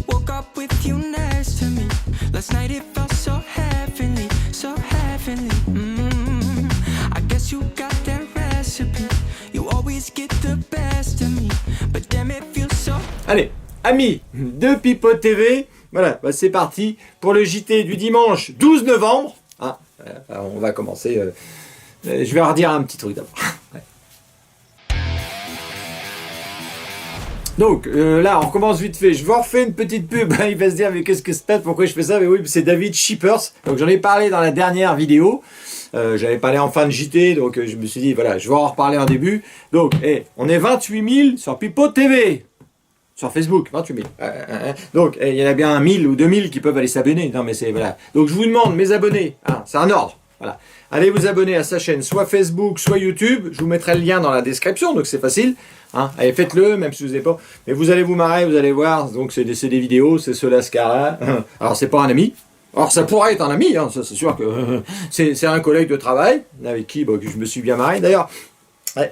Woke up with you next to me. Last night it felt so heavenly, so heavenly. I guess you got that recipe. You always get the best of me, but damn it feels so. Allez, amis de Pipote TV, voilà, bah c'est parti pour le JT du dimanche 12 novembre. Ah, on va commencer. Je vais redire un petit truc d'abord. Ouais. Donc là, on recommence vite fait. Je vous refais une petite pub. Il va se dire, mais qu'est-ce que c'est? Pourquoi je fais ça? Mais oui, c'est David Shippers. Donc j'en ai parlé dans la dernière vidéo. J'avais parlé en fin de JT, donc je me suis dit, voilà, je vais en reparler en début. Donc, on est 28 000 sur Pipote TV. Sur Facebook, 28 000. Donc, il y en a bien 1000 ou 2000 qui peuvent aller s'abonner. Non, mais c'est, voilà. Donc, je vous demande, mes abonnés, c'est un ordre. Voilà. Allez vous abonner à sa chaîne, soit Facebook, soit YouTube. Je vous mettrai le lien dans la description, donc c'est facile. Allez, faites-le, même si vous n'avez pas. Mais vous allez vous marrer, vous allez voir. Donc, c'est des vidéos, c'est ce Lascar-là. Alors, c'est pas un ami. Alors, ça pourrait être un ami, ça, c'est sûr que c'est un collègue de travail, avec qui je me suis bien marré. D'ailleurs,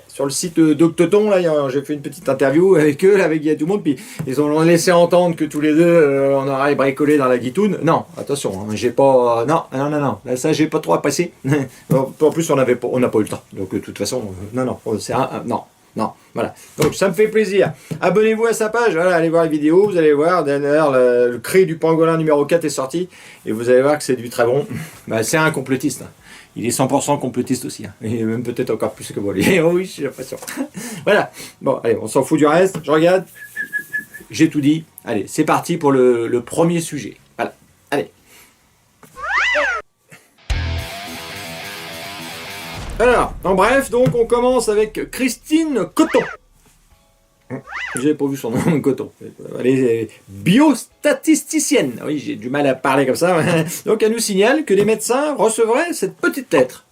sur le site d'Octoton, là, j'ai fait une petite interview avec eux, là, avec tout le monde, puis ils ont laissé entendre que tous les deux, on aurait bricolé dans la guitoune. Non, attention, j'ai pas... non, là, ça, j'ai pas trop à passer. En plus, on n'a pas eu le temps. Donc, de toute façon, non, non, voilà. Donc, ça me fait plaisir. Abonnez-vous à sa page, voilà, allez voir les vidéos, vous allez voir. D'ailleurs, le cri du pangolin numéro 4 est sorti, et vous allez voir que c'est du très bon. C'est un complotiste. Il est 100% complotiste aussi. Et même peut-être encore plus que moi. Oh oui, j'ai l'impression. Voilà. Bon, allez, on s'en fout du reste. Je regarde. J'ai tout dit. Allez, c'est parti pour le premier sujet. Voilà. Allez. Alors, en bref, donc on commence avec Christine Coton. J'ai pas vu son nom, Coton. Elle est biostatisticienne. Oui, j'ai du mal à parler comme ça. Donc, elle nous signale que les médecins recevraient cette petite lettre.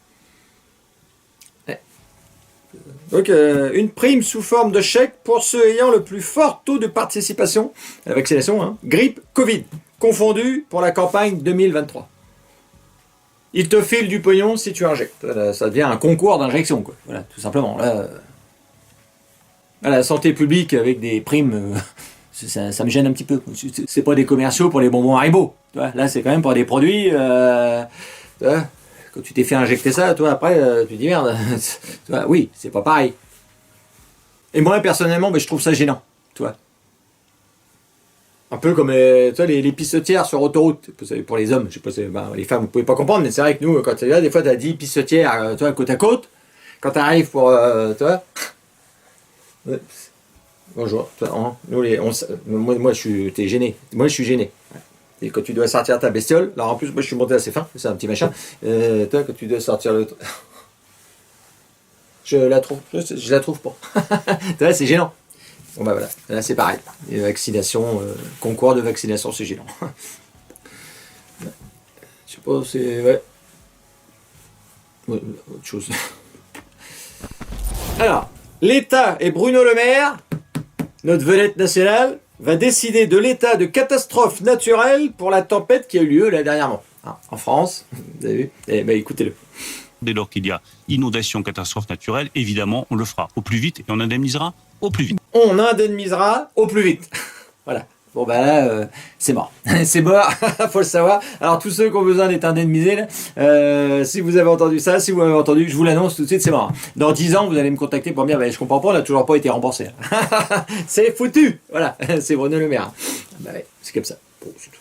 Donc, une prime sous forme de chèque pour ceux ayant le plus fort taux de participation à la vaccination, grippe, Covid, confondu pour la campagne 2023. Il te file du pognon si tu injectes. Ça devient un concours d'injection, quoi. Voilà, tout simplement. Là, la santé publique avec des primes, ça me gêne un petit peu. C'est pas des commerciaux pour les bonbons Haribo. Là, c'est quand même pour des produits. Quand tu t'es fait injecter ça, toi, après, tu dis merde. Oui, c'est pas pareil. Et moi, personnellement, je trouve ça gênant. Un peu comme les pissotières sur autoroute. Pour les hommes, je sais pas, les femmes, vous pouvez pas comprendre, mais c'est vrai que nous, quand tu es là, des fois, tu as 10 pissotières côte à côte. Quand tu arrives pour. Ouais. Bonjour. Moi, t'es gêné. Moi, je suis gêné. Et quand tu dois sortir ta bestiole, alors en plus, moi, je suis monté assez fin, c'est un petit machin. Toi, quand tu dois sortir le. Je la trouve pas. C'est gênant. Bon, voilà. Là, c'est pareil. Les vaccinations, concours de vaccination, c'est gênant. Je sais pas, c'est. Ouais. Autre chose. Alors. L'État et Bruno Le Maire, notre vedette nationale, va décider de l'état de catastrophe naturelle pour la tempête qui a eu lieu là dernièrement. En France, vous avez vu? Écoutez-le. Dès lors qu'il y a inondation, catastrophe naturelle, évidemment, on le fera au plus vite et on indemnisera au plus vite. On indemnisera au plus vite. Voilà. Bon là, c'est mort. C'est mort, faut le savoir. Alors tous ceux qui ont besoin d'être indemnisés, là, si vous avez entendu ça, si vous m'avez entendu, je vous l'annonce tout de suite, c'est mort. Dans 10 ans, vous allez me contacter pour me dire, je comprends pas, on n'a toujours pas été remboursé. C'est foutu. Voilà, c'est Bruno Le Maire. C'est comme ça. Bon, c'est tout.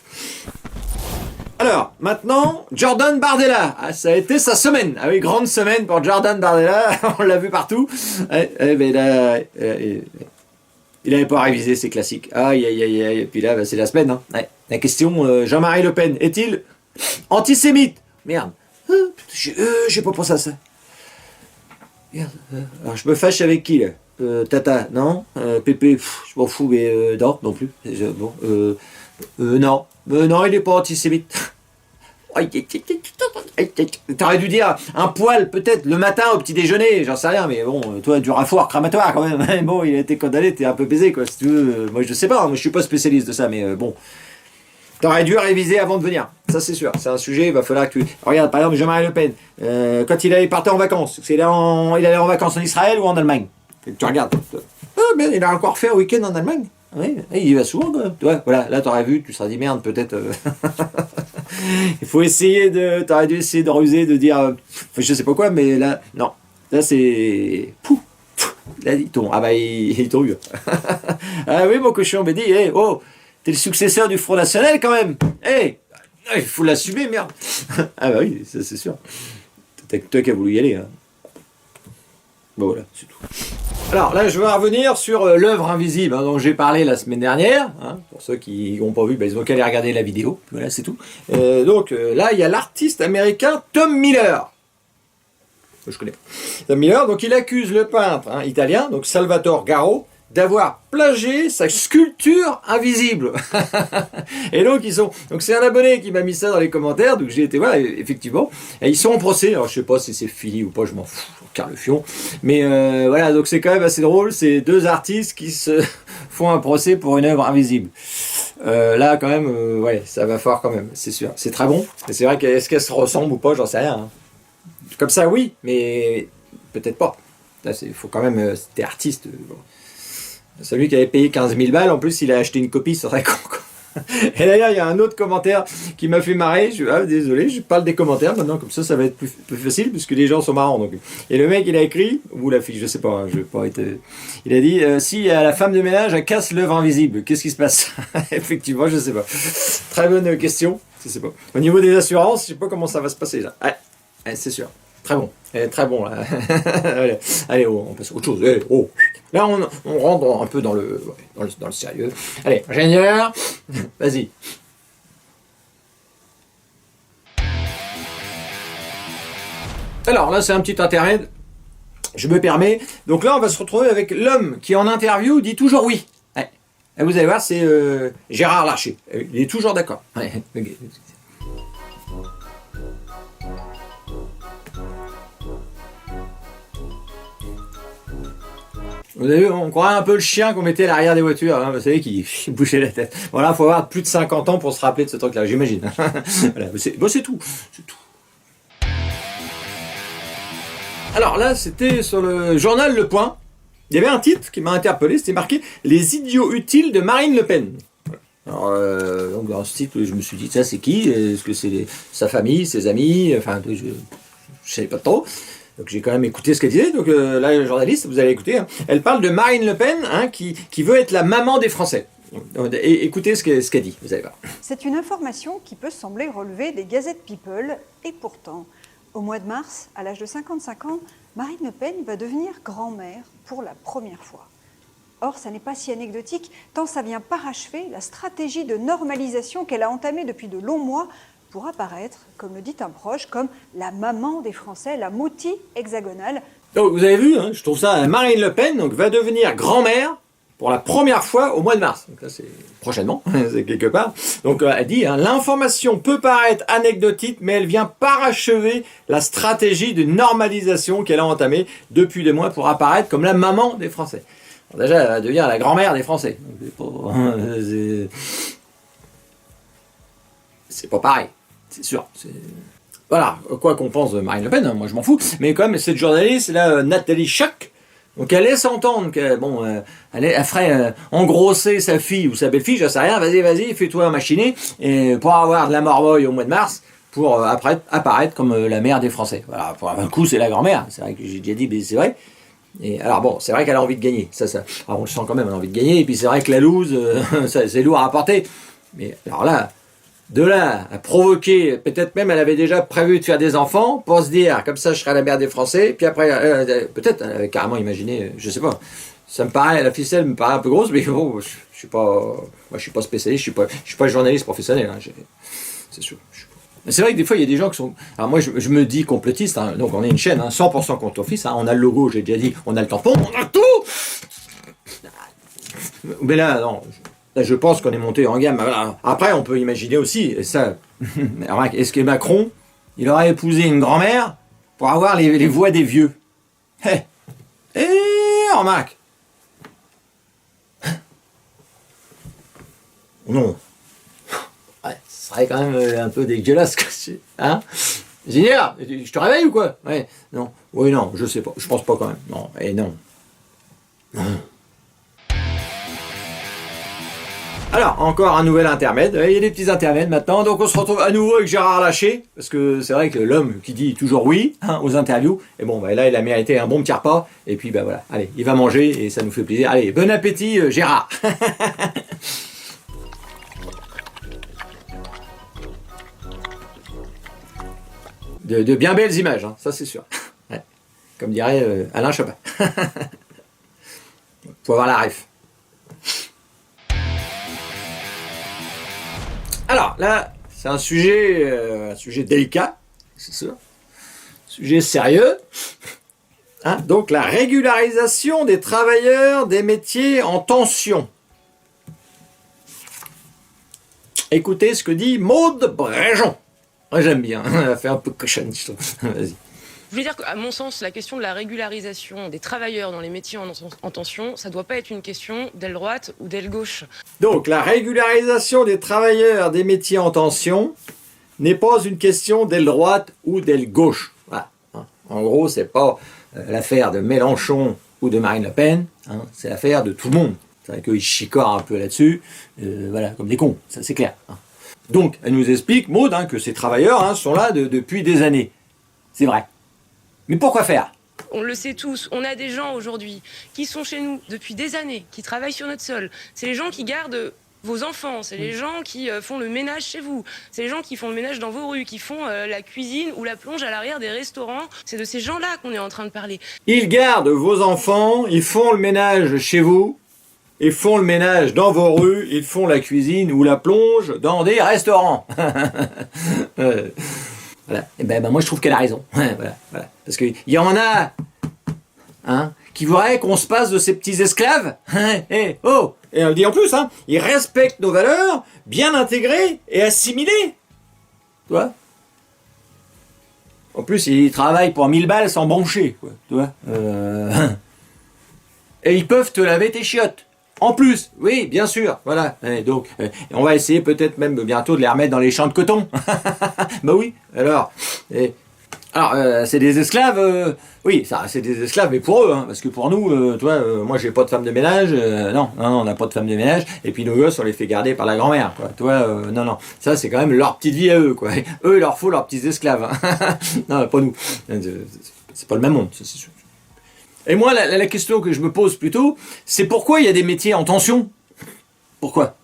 Alors, maintenant, Jordan Bardella. Ça a été sa semaine. Ah oui, grande semaine pour Jordan Bardella. On l'a vu partout. Il n'avait pas révisé ses classiques. Aïe. Et puis là, c'est la semaine. La question, Jean-Marie Le Pen, est-il antisémite? Merde. J'ai pas pensé à ça. Merde. Alors, je me fâche avec qui, là? Tata, non? Pépé, je m'en fous, mais non plus. Non. Non, il n'est pas antisémite. T'aurais dû dire un poil peut-être le matin au petit déjeuner, j'en sais rien, mais bon, toi du rafoir cramatoire quand même. Bon, il a été condamné, t'es un peu baisé quoi. Si tu veux, moi je sais pas, moi je suis pas spécialiste de ça, mais bon, t'aurais dû réviser avant de venir, ça c'est sûr. C'est un sujet, il va falloir que tu regarde par exemple Jean-Marie Le Pen, quand il partait en vacances, il allait en vacances en Israël ou en Allemagne. Tu regardes. Mais il a encore fait un week-end en Allemagne. Oui, il y va souvent quand même. Tu vois, voilà, là t'aurais vu, tu serais dit merde, peut-être. Il faut essayer de. T'aurais dû essayer de ruser, de dire. Je sais pas quoi, mais là, non. Là c'est. Pouf, pouf, là il tombe. Ah bah il tombe. Ah oui, mon cochon, mais dis, hey, oh, t'es le successeur du Front National quand même. Hey, il faut l'assumer, merde. Ah bah oui, ça c'est sûr. T'as que toi qui as voulu y aller. Hein. Bon voilà, c'est tout. Alors là, je vais revenir sur l'œuvre invisible dont j'ai parlé la semaine dernière. Hein, pour ceux qui n'ont pas vu, ils ont qu'à aller regarder la vidéo. Voilà, c'est tout. Donc là, il y a l'artiste américain Tom Miller. Je connais pas. Tom Miller, donc il accuse le peintre italien, donc Salvatore Garo, d'avoir plagié sa sculpture invisible. Et donc donc c'est un abonné qui m'a mis ça dans les commentaires, donc j'ai été voir, effectivement, et ils sont en procès. Alors je sais pas si c'est fini ou pas, je m'en fous, car le fion. Mais voilà, donc c'est quand même assez drôle, c'est deux artistes qui se font un procès pour une œuvre invisible. Là quand même, ouais, ça va fort quand même, c'est sûr. C'est très bon, mais c'est vrai qu'est-ce qu'elle se ressemble ou pas, j'en sais rien. Hein. Comme ça, oui, mais peut-être pas. Là, il faut quand même, c'était artiste. Bon. Celui qui avait payé 15 000 balles, en plus, il a acheté une copie, c'est très con. Et d'ailleurs, il y a un autre commentaire qui m'a fait marrer. Désolé, je parle des commentaires maintenant, comme ça va être plus facile, puisque les gens sont marrants. Donc. Et le mec, il a écrit, ou la fille, je sais pas, hein, je vais pas être... Il a dit, si la femme de ménage, elle casse l'œuvre invisible, qu'est-ce qui se passe? Effectivement, je sais pas. Très bonne question, je sais pas. Au niveau des assurances, je sais pas comment ça va se passer, là. Ouais, c'est sûr. Très bon. Très bon, là. Allez, on passe à autre chose. Allez, oh. Là, on rentre un peu dans le sérieux. Allez, ingénieur, vas-y. Alors, là, c'est un petit intermède. Je me permets. Donc là, on va se retrouver avec l'homme qui, en interview, dit toujours oui. Ouais. Et vous allez voir, c'est Gérard Larcher. Il est toujours d'accord. Ouais. Vous avez vu, on croirait un peu le chien qu'on mettait à l'arrière des voitures, hein, vous savez, qui bouchait la tête. Voilà, il faut avoir plus de 50 ans pour se rappeler de ce truc-là, j'imagine. Voilà, c'est tout. C'est tout. Alors là, c'était sur le journal Le Point. Il y avait un titre qui m'a interpellé, c'était marqué « Les idiots utiles de Marine Le Pen ». Alors, donc dans ce titre, je me suis dit, ça c'est qui? Est-ce que c'est sa famille, ses amis? Enfin, je ne savais pas trop. Donc j'ai quand même écouté ce qu'elle disait. Donc là, la journaliste, vous allez écouter. Hein, elle parle de Marine Le Pen, qui veut être la maman des Français. Et écoutez ce qu'elle dit, vous allez voir. C'est une information qui peut sembler relever des gazettes people, et pourtant, au mois de mars, à l'âge de 55 ans, Marine Le Pen va devenir grand-mère pour la première fois. Or, ça n'est pas si anecdotique, tant ça vient parachever la stratégie de normalisation qu'elle a entamée depuis de longs mois pour apparaître, comme le dit un proche, comme la maman des Français, la moutie hexagonale. Donc vous avez vu, hein, je trouve ça, Marine Le Pen va devenir grand-mère pour la première fois au mois de mars. Donc là, c'est prochainement, c'est quelque part. Donc elle dit, hein, l'information peut paraître anecdotique, mais elle vient parachever la stratégie de normalisation qu'elle a entamée depuis des mois pour apparaître comme la maman des Français. Alors déjà, elle va devenir la grand-mère des Français. C'est pas pareil. C'est sûr. Voilà, quoi qu'on pense de Marine Le Pen, hein, moi je m'en fous. Mais quand même, cette journaliste, là, Nathalie Choc, donc elle laisse entendre qu'elle elle ferait engrosser sa fille ou sa belle-fille, je sais rien, vas-y, fais-toi machiner, et pour avoir de la morboille au mois de mars, pour après apparaître comme la mère des Français. Voilà, pour un coup, c'est la grand-mère, c'est vrai que j'ai déjà dit, mais c'est vrai. Et alors bon, c'est vrai qu'elle a envie de gagner, ça. Alors on le sent quand même, elle a envie de gagner, et puis c'est vrai que la loose, c'est lourd à porter. Mais alors là, de là à provoquer, peut-être même elle avait déjà prévu de faire des enfants pour se dire, comme ça je serai la mère des Français, puis après, peut-être elle avait carrément imaginé, je sais pas, ça me paraît, la ficelle me paraît un peu grosse, mais bon, je suis pas spécialiste, je suis pas journaliste professionnel, hein, c'est sûr. Mais c'est vrai que des fois il y a des gens qui sont, alors moi je me dis complotiste, hein, donc on est une chaîne, hein, 100% contre Office, hein, on a le logo, j'ai déjà dit, on a le tampon, on a tout. Mais là, non. Là, je pense qu'on est monté en gamme. Après, on peut imaginer aussi, et ça, est-ce que Macron, il aurait épousé une grand-mère pour avoir les voix des vieux? Remarque. Non. Ouais, ce serait quand même un peu dégueulasse. Hein? Ingénieur, je te réveille ou quoi? Ouais, non. Oui, non, je sais pas. Je pense pas quand même. Non, et non. Non. Alors, encore un nouvel intermède. Il y a des petits intermèdes maintenant. Donc, on se retrouve à nouveau avec Gérard Larcher. Parce que c'est vrai que l'homme qui dit toujours oui aux interviews. Et bon, là, il a mérité un bon petit repas. Et puis, voilà. Allez, il va manger et ça nous fait plaisir. Allez, bon appétit, Gérard. de bien belles images, hein, ça c'est sûr. Ouais. Comme dirait Alain Chopin. Faut avoir la ref. Alors là, c'est un sujet délicat, c'est sûr. Sujet sérieux. Hein, donc la régularisation des travailleurs des métiers en tension. Écoutez ce que dit Maude Bréjon. Moi j'aime bien, elle a fait un peu cochonne, je trouve. Vas-y. Je veux dire qu'à mon sens, la question de la régularisation des travailleurs dans les métiers en tension, ça ne doit pas être une question d'aile droite ou d'aile gauche. Donc la régularisation des travailleurs des métiers en tension n'est pas une question d'aile droite ou d'aile gauche. Voilà. En gros, c'est pas l'affaire de Mélenchon ou de Marine Le Pen, hein, c'est l'affaire de tout le monde. C'est vrai qu'ils chicorent un peu là-dessus, voilà, comme des cons, ça c'est clair. Hein. Donc, elle nous explique, Maud, que ces travailleurs sont là depuis des années. C'est vrai. Mais pourquoi faire ? On le sait tous, on a des gens aujourd'hui qui sont chez nous depuis des années, qui travaillent sur notre sol. C'est les gens qui gardent vos enfants, c'est les gens qui font le ménage chez vous, c'est les gens qui font le ménage dans vos rues, qui font la cuisine ou la plonge à l'arrière des restaurants. C'est de ces gens-là qu'on est en train de parler. Ils gardent vos enfants, ils font le ménage chez vous, ils font le ménage dans vos rues, ils font la cuisine ou la plonge dans des restaurants. Voilà. Et ben, moi je trouve qu'elle a raison. Voilà. Parce qu'il y en a qui voudraient qu'on se passe de ces petits esclaves. Et on dit en plus, ils respectent nos valeurs, bien intégrées et assimilées. Tu vois ? En plus, ils travaillent pour 1000 balles sans broncher. Quoi. Tu vois ? Et ils peuvent te laver tes chiottes. En plus, oui, bien sûr, voilà. Et donc, on va essayer peut-être même bientôt de les remettre dans les champs de coton. Bah oui, alors. C'est des esclaves, oui, ça, c'est des esclaves, mais pour eux, parce que pour nous, moi j'ai pas de femme de ménage, non, on n'a pas de femme de ménage, et puis nos gosses, on les fait garder par la grand-mère, quoi. Non, ça c'est quand même leur petite vie à eux, quoi. Eux, il leur faut leurs petits esclaves. Non, pas nous. C'est pas le même monde, ça c'est sûr. Et moi, la question que je me pose plutôt, c'est pourquoi il y a des métiers en tension ? Pourquoi ?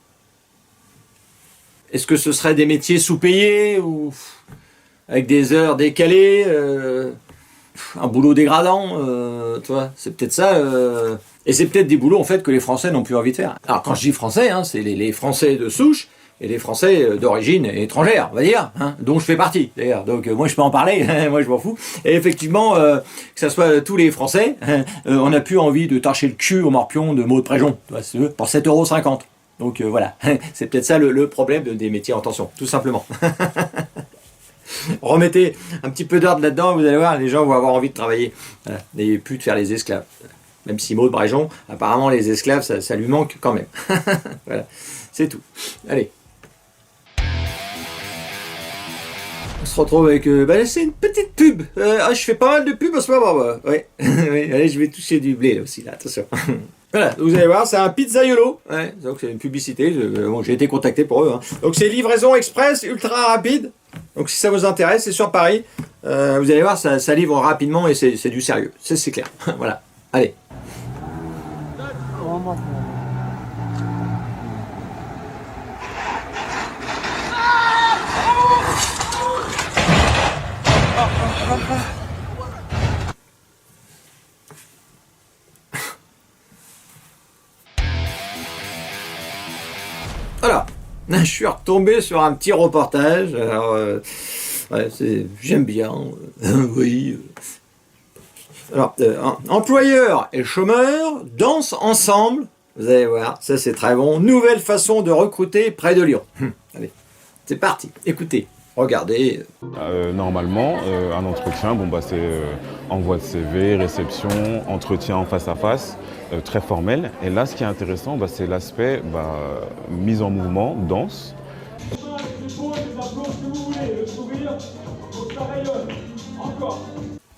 Est-ce que ce seraient des métiers sous-payés ou avec des heures décalées, un boulot dégradant, c'est peut-être ça. Et c'est peut-être des boulots en fait que les Français n'ont plus envie de faire. Alors quand je dis Français, c'est les Français de souche et les Français d'origine étrangère, on va dire, dont je fais partie d'ailleurs. Donc moi je peux en parler, moi je m'en fous. Et effectivement, que ce soit tous les Français, on n'a plus envie de torcher le cul au morpion de Maude Bréjon, pour 7,50 €. Donc voilà, c'est peut-être ça le problème des métiers en tension, tout simplement. Remettez un petit peu d'ordre là-dedans, vous allez voir, les gens vont avoir envie de travailler. Voilà. Et plus de faire les esclaves. Même si Maude Bréjon, apparemment les esclaves, ça lui manque quand même. Voilà, c'est tout. Allez. On se retrouve avec... c'est une petite pub. Je fais pas mal de pubs en ce moment. Ouais. Allez, je vais toucher du blé là aussi, là, attention. Voilà, vous allez voir, c'est un pizzaiolo. Ouais, donc c'est une publicité. J'ai été contacté pour eux. Donc c'est livraison express, ultra rapide. Donc si ça vous intéresse, c'est sur Paris. Vous allez voir, ça livre rapidement et c'est du sérieux. C'est clair. Voilà. Allez. Voilà. Je suis retombé sur un petit reportage. Alors, j'aime bien. Oui. Alors, employeurs et chômeurs dansent ensemble. Vous allez voir, ça c'est très bon. Nouvelle façon de recruter près de Lyon. Allez, c'est parti. Écoutez, regardez. Normalement, un entretien, c'est envoi de CV, réception, entretien en face à face, très formel. Et là, ce qui est intéressant, c'est l'aspect mise en mouvement, danse.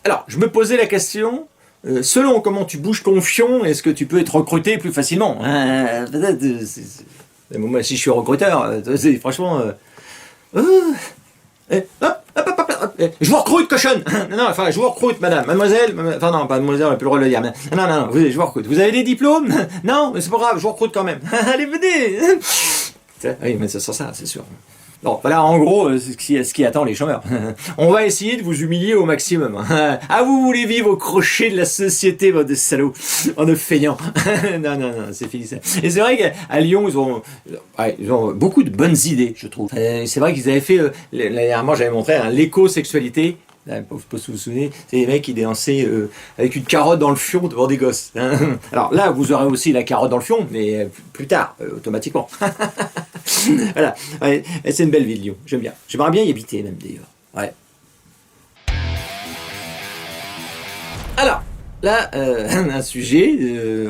Alors, je me posais la question, selon comment tu bouges ton fion, est-ce que tu peux être recruté plus facilement ? Moi, si je suis recruteur, franchement... je vous recrute, cochonne. Non, enfin, je vous recrute, madame, mademoiselle. Enfin, non, pas mademoiselle, on n'a plus le droit de le dire. Mais, non, je vous recrute. Vous avez des diplômes? Non, mais c'est pas grave, je vous recrute quand même. Allez, venez. Oui, mais c'est sur ça, c'est sûr. Bon, voilà, en gros, ce qui attend les chômeurs. On va essayer de vous humilier au maximum. Ah, vous voulez vivre au crochet de la société, bande de salauds, en de feignants. Non, c'est fini ça. Et c'est vrai qu'à Lyon, ils ont beaucoup de bonnes idées, je trouve. C'est vrai qu'ils avaient fait, l'année dernière, j'avais montré l'éco-sexualité. Je ne sais pas si vous vous souvenez, c'est des mecs qui dansaient avec une carotte dans le fion devant des gosses. Alors là, vous aurez aussi la carotte dans le fion, mais plus tard, automatiquement. Voilà, ouais, c'est une belle ville, Lyon, j'aime bien. J'aimerais bien y habiter même d'ailleurs. Ouais. Alors, là, un sujet,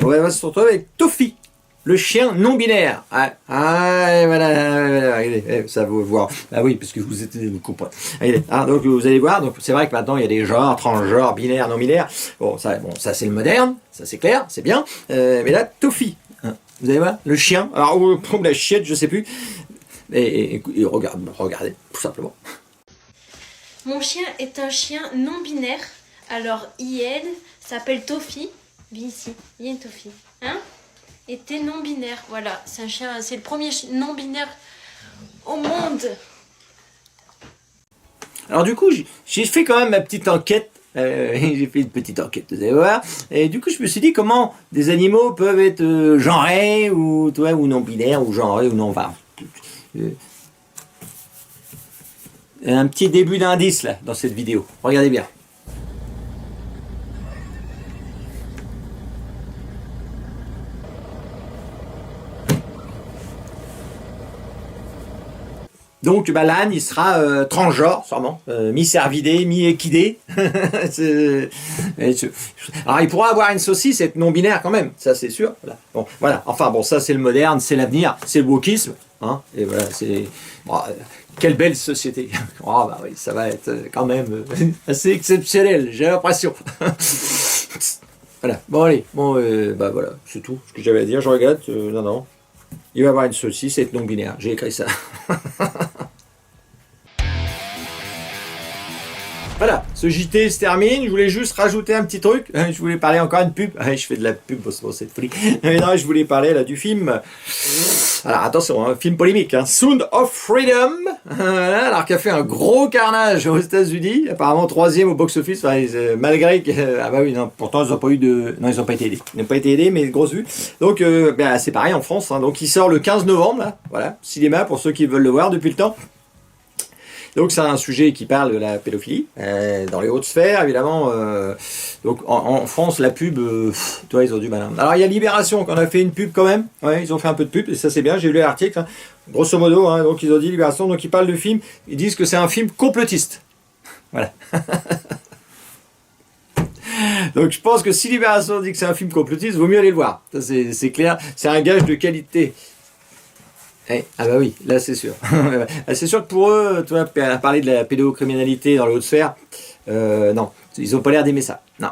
on va se retrouver avec Tofi, le chien non-binaire. Voilà, ça va voir. Ah oui, parce que vous comprenez. Donc vous allez voir, donc c'est vrai que maintenant il y a des genres, transgenres, binaires, non-binaires. Bon, ça c'est le moderne, ça c'est clair, c'est bien. Mais là, Tofi, vous allez voir, le chien, alors ou la chiette, je sais plus. Et regardez, tout simplement. Mon chien est un chien non-binaire. Alors, il s'appelle Tofi. Viens ici, viens Tofi. Hein? Était non-binaire, voilà. C'est un chien, c'est le premier non-binaire au monde. Alors du coup, j'ai fait quand même ma petite enquête. J'ai fait une petite enquête, vous allez voir. Et du coup, je me suis dit comment des animaux peuvent être genrés ou non binaires ou genrés ou non. Enfin, un petit début d'indice là dans cette vidéo. Regardez bien. Donc l'âne, il sera transgenre, sûrement, mi-cervidé, mi-équidé. Alors il pourra avoir une saucisse, être non-binaire quand même, ça c'est sûr. Voilà. Bon, voilà. Enfin bon, ça c'est le moderne, c'est l'avenir, c'est le wokisme. Hein, et voilà, c'est... quelle belle société. Bah oui, ça va être quand même assez exceptionnel, j'ai l'impression. Voilà, bon allez, voilà, c'est tout ce que j'avais à dire, je regarde, non. Il va avoir une saucisse et être non-binaire. J'ai écrit ça. Voilà, ce JT se termine. Je voulais juste rajouter un petit truc. Je voulais parler encore d'une pub. Je fais de la pub pour cette folie. Mais non, je voulais parler là du film. Alors attention, un film polémique. Sound of Freedom. Alors qui a fait un gros carnage aux États-Unis. Apparemment 3e au box-office. Malgré que. Pourtant ils n'ont pas eu de. Non, ils n'ont pas été aidés. Ils n'ont pas été aidés, mais grosse vue. Donc c'est pareil en France. Donc il sort le 15 novembre. Là. Voilà, cinéma pour ceux qui veulent le voir depuis le temps. Donc c'est un sujet qui parle de la pédophilie dans les hautes sphères, évidemment. Donc en France, la pub, ils ont du malin. Alors il y a Libération qui en a fait une pub quand même. Ouais, ils ont fait un peu de pub et ça c'est bien. J'ai lu l'article. Grosso modo, donc ils ont dit Libération. Donc ils parlent de film. Ils disent que c'est un film complotiste. Voilà. Donc je pense que si Libération dit que c'est un film complotiste, vaut mieux aller le voir. Ça c'est clair. C'est un gage de qualité. Ah bah oui, là c'est sûr. C'est sûr que pour eux, tu vois, parler de la pédocriminalité dans les hautes sphères, non, ils n'ont pas l'air d'aimer ça. Non.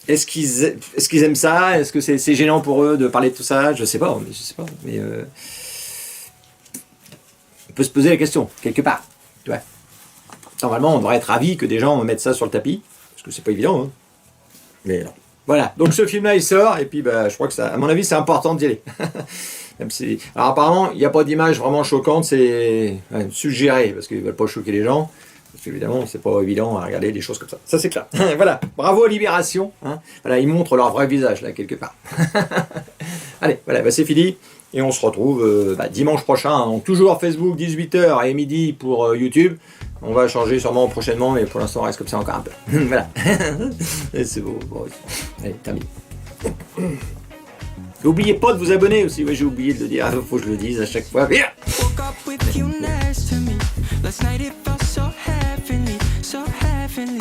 Est-ce qu'ils aiment ça? Est-ce que c'est gênant pour eux de parler de tout ça? Je sais pas. Mais on peut se poser la question quelque part. Tu vois. Normalement, on devrait être ravis que des gens mettent ça sur le tapis, parce que c'est pas évident. Hein. Mais non. Voilà. Donc ce film-là, il sort, et puis je crois que ça, à mon avis, c'est important d'y aller. Même si... Alors apparemment, il n'y a pas d'image vraiment choquante, c'est suggéré, parce qu'ils ne veulent pas choquer les gens. Parce qu'évidemment, c'est pas évident à regarder des choses comme ça. Ça, c'est clair. Voilà. Bravo à Libération. Voilà, ils montrent leur vrai visage, là, quelque part. Allez, voilà, c'est fini. Et on se retrouve dimanche prochain. Donc, toujours Facebook, 18h et midi pour YouTube. On va changer sûrement prochainement, mais pour l'instant, on reste comme ça encore un peu. Voilà. C'est beau. Bon, allez, terminé. N'oubliez pas de vous abonner aussi, j'ai oublié de le dire, faut que je le dise à chaque fois. Woke up with you next to me. Last night it felt so heavenly, so heavenly.